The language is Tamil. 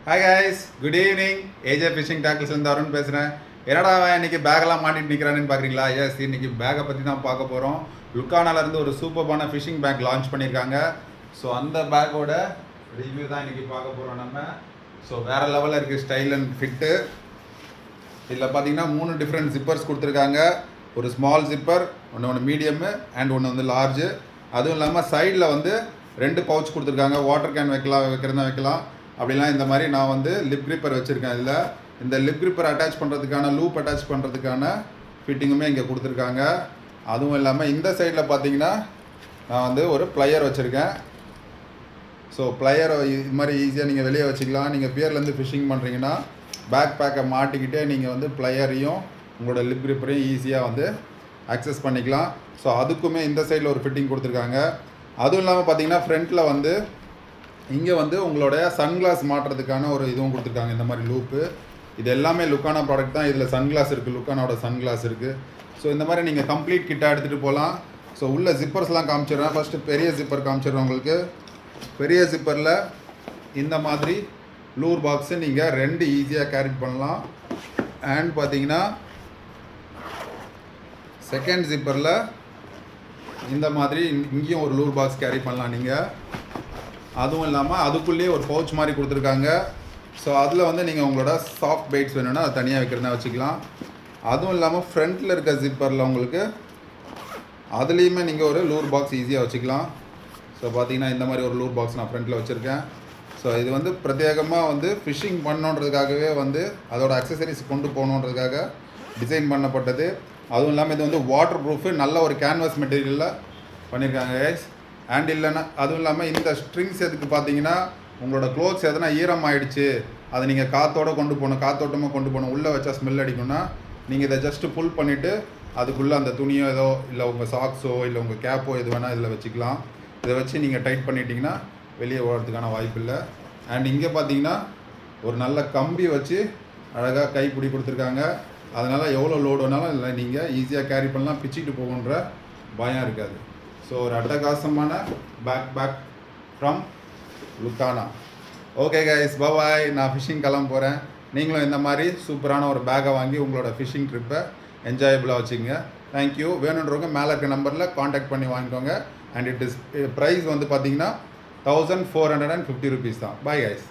Hi guys, good evening. AJ fishing டாக்கிள்ஸ்லேருந்து அருண் பேசுகிறேன். என்னடா அவன் இன்னைக்கு பேக்கெல்லாம் மாட்டிட்டு நிற்கிறான்னு பார்க்குறீங்களா? எஸ், இன்னைக்கு பேக்கை பற்றி தான் பார்க்க போகிறோம். லுக்கானாலேருந்து ஒரு சூப்பர்பான ஃபிஷிங் பேக் லான்ச் பண்ணியிருக்காங்க. ஸோ அந்த பேக்கோட ரிவ்யூ தான் இன்னைக்கு பார்க்க போகிறோம் நம்ம. ஸோ வேறு லெவலில் இருக்குது ஸ்டைல் அண்ட் ஃபிட்டு. இதில் பார்த்தீங்கன்னா 3 டிஃப்ரெண்ட் ஜிப்பர்ஸ் கொடுத்துருக்காங்க. ஒரு ஸ்மால் ஜிப்பர், ஒன்று மீடியமு அண்ட் ஒன்று வந்து லார்ஜு. அதுவும் இல்லாமல் சைடில் வந்து 2 பவுச் கொடுத்துருக்காங்க. வாட்டர் கேன் வைக்கிறதா வைக்கலாம். அப்படிலாம் இந்த மாதிரி நான் வந்து லிப் கிரிப்பர் வச்சுருக்கேன். இதில் இந்த லிப் கிரிப்பர் அட்டாச் பண்ணுறதுக்கான லூப் அட்டாச் பண்ணுறதுக்கான ஃபிட்டிங்குமே இங்கே கொடுத்துருக்காங்க. அதுவும் இல்லாமல் இந்த சைடில் பார்த்தீங்கன்னா நான் வந்து ஒரு ப்ளையர் வச்சுருக்கேன். ஸோ ப்ளையரை இது மாதிரி ஈஸியாக நீங்கள் வெளியே வச்சுக்கலாம். நீங்கள் பியர்லேருந்து ஃபிஷிங் பண்ணுறீங்கன்னா பேக் பேக்கை மாட்டிக்கிட்டே நீங்கள் வந்து ப்ளையரையும் உங்களோட லிப் கிரிப்பரையும் ஈஸியாக வந்து அக்சஸ் பண்ணிக்கலாம். ஸோ அதுக்குமே இந்த சைடில் ஒரு ஃபிட்டிங் கொடுத்துருக்காங்க. அதுவும் இல்லாமல் பார்த்தீங்கன்னா ஃப்ரண்ட்டில் வந்து இங்கே வந்து உங்களோட சன்கிளாஸ் மாட்டுறதுக்கான ஒரு இதுவும் கொடுத்துருக்காங்க. இந்த மாதிரி லூப்பு. இது எல்லாமே லுக்கானா ப்ராடக்ட் தான். இதில் சன்கிளாஸ் இருக்குது, லுக்கானாவோட சன்கிளாஸ் இருக்குது. ஸோ இந்த மாதிரி நீங்கள் கம்ப்ளீட் கிட்டாக எடுத்துகிட்டு போகலாம். ஸோ உள்ள ஜிப்பர்ஸ்லாம் காமிச்சிடுறேன். ஃபஸ்ட்டு பெரிய ஜிப்பர் காமிச்சிடுறேன் உங்களுக்கு. பெரிய ஜிப்பரில் இந்த மாதிரி லூர் பாக்ஸு நீங்கள் 2 ஈஸியாக கேரி பண்ணலாம். அண்ட் பார்த்தீங்கன்னா செகண்ட் ஜிப்பரில் இந்த மாதிரி இங்கேயும் ஒரு லூர் பாக்ஸ் கேரி பண்ணலாம் நீங்கள். அதுவும் இல்லாமல் அதுக்குள்ளேயே ஒரு பவுச் மாதிரி கொடுத்துருக்காங்க. ஸோ அதில் வந்து நீங்கள் உங்களோட சாஃப்ட் பைட்ஸ் வேணும்னா அது தனியாக வைக்கிறதா வச்சுக்கலாம். அதுவும் இல்லாமல் ஃப்ரண்ட்டில் இருக்க ஜிப்பரில் உங்களுக்கு அதுலேயுமே நீங்கள் ஒரு லூர் பாக்ஸ் ஈஸியாக வச்சுக்கலாம். ஸோ பார்த்தீங்கன்னா இந்த மாதிரி ஒரு லூர் பாக்ஸ் நான் ஃப்ரண்ட்டில் வச்சுருக்கேன். ஸோ இது வந்து பிரத்யேகமாக வந்து ஃபிஷிங் பண்ணணுன்றதுக்காகவே வந்து அதோட அக்சசரிஸ் கொண்டு போகணுன்றதுக்காக டிசைன் பண்ணப்பட்டது. அதுவும் இல்லாமல் இது வந்து வாட்டர் ப்ரூஃபு, நல்ல ஒரு கேன்வாஸ் மெட்டீரியலில் பண்ணியிருக்காங்க கைஸ். அண்ட் இல்லைன்னா அதுவும் இல்லாமல் இந்த ஸ்ட்ரிங்ஸ் எதுக்கு பார்த்தீங்கன்னா உங்களோட க்ளோத்ஸ் எதனா ஈரம் ஆகிடுச்சு, அதை நீங்கள் காற்றோடு கொண்டு போகணும், காற்றோட்டமாக கொண்டு போகணும், உள்ளே வச்சா ஸ்மெல் அடிக்கும்னா நீங்கள் இதை ஜஸ்ட்டு புல் பண்ணிவிட்டு அதுக்குள்ளே அந்த துணியோ ஏதோ இல்லை உங்கள் சாக்ஸோ இல்லை உங்கள் கேப்போ எது வேணால் இதில் வச்சுக்கலாம். இதை வச்சு நீங்கள் டைட் பண்ணிட்டீங்கன்னா வெளியே ஓடுறதுக்கான வாய்ப்பு இல்லை. அண்ட் இங்கே பார்த்தீங்கன்னா ஒரு நல்ல கம்பி வச்சு அழகாக கைப்பிடி கொடுத்துருக்காங்க. அதனால் எவ்வளோ லோடு வேணாலும் இல்லை நீங்கள் ஈஸியாக கேரி பண்ணலாம், பிச்சுக்கிட்டு போகுன்ற பயம் இருக்காது. ஸோ ஒரு அட்டகாசமான பேக் ஃப்ரம் லுக்கானா. ஓகே கைஸ், பாய். நான் ஃபிஷிங் கிளம்ப போகிறேன். நீங்களும் இந்த மாதிரி சூப்பரான ஒரு பேக்கை வாங்கி உங்களோட ஃபிஷிங் ட்ரிப்பை என்ஜாயபுளாக வச்சுங்க. தேங்க்யூ. வேணுன்றவங்க மேலே இருக்க நம்பரில் காண்டாக்ட் பண்ணி வாங்கிக்கோங்க. அண்ட் ப்ரைஸ் வந்து பார்த்தீங்கன்னா 1450 rupees தான். Bye guys.